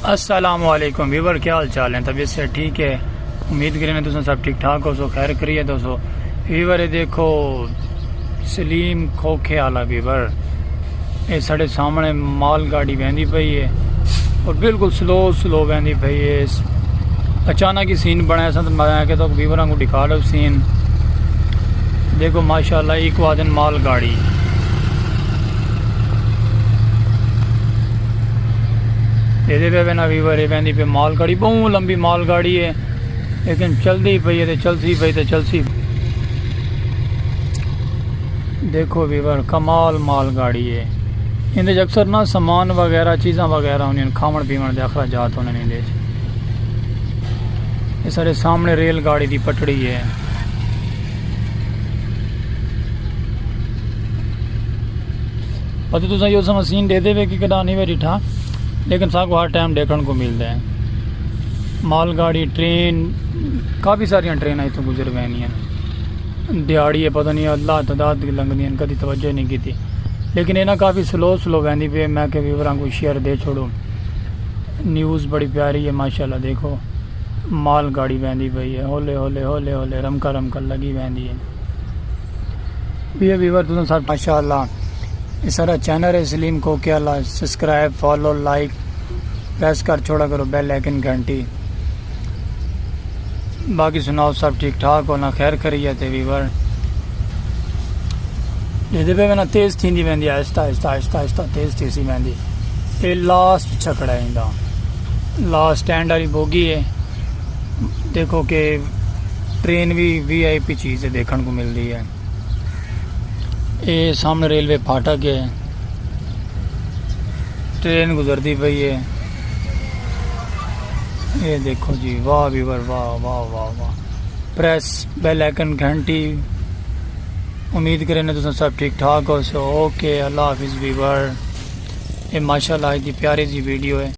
अस्सलाम वालेकुम वीवर, क्या हाल चाल है? तबीयत से ठीक है? उम्मीद करें तुम सब ठीक ठाक हो, सो खैर करिए दोस्तों। वीवर ये देखो सलीम खोखे आला वीवर, ये साढ़े सामने माल गाड़ी वहदी पई है और बिल्कुल स्लो वहदी पई है। अचानक ही सीन बनाया सा तो मैं कहता हूँ वीवर को दिखा लो सीन। देखो माशाल्लाह एक वादन माल गाड़ी दे पे ना वीवर है वहदी पे माल गाड़ी, बहुत लंबी माल गाड़ी है लेकिन चलती पई है चलती पई तो चलती। देखो वीवर कमाल माल गाड़ी है। इंदे अक्सर ना सामान वगैरह चीज़ा वगैरह होने खावन पीवन के अखराजात होने इंदे। ये सारे सामने रेल गाड़ी की पटड़ी है। पता तुसा यो समय सीन दे दे कि कदा नहीं वे डिठा, लेकिन साको हर टाइम देखने को मिलता है। मालगाड़ी ट्रेन काफ़ी सारिया ट्रेन इतों गुजर पैनियाँ दिहाड़ी है, पता नहीं अल्लाह तदाद लंघदियाँ, कभी तवज्जो नहीं की थी। लेकिन ये ना काफ़ी स्लो वहदी पे। मैं के व्यूवरां को शेयर दे छोड़ो। न्यूज़ बड़ी प्यारी है माशाल्लाह। देखो माल गाड़ी वहदी पई है, होले होले रमका लगी वहदी है। भी व्यूवर तुम सब माशाल्लाह। ये सारा चैनल है सलीम खोखे वाला, सब्सक्राइब फॉलो लाइक प्रेस कर छोड़ा करो बेल आइकन घंटी। बाकी सुनाओ सब ठीक ठाक हो ना, खैर करिए थे वीवर। ये पे ना तेज़ थी वेंदी, आहिस्ता तेज़ थी सी वेंदी। ये लास्ट छकड़ा है इंदा, लास्ट स्टैंड वाली बोगी है। देखो कि ट्रेन भी VIP चीज़ है, देखने को मिल रही है। ये सामने रेलवे फाटक है, ट्रेन गुजरती पई है। ये देखो जी, वाह वीवर वाह वाह वाह वाह। प्रेस बेल आइकन घंटी। उम्मीद करें ना तुम सब ठीक ठाक हो। सो ओके, अल्लाह हाफिज़ वीवर। ये माशाल्लाह की प्यारी सी वीडियो है।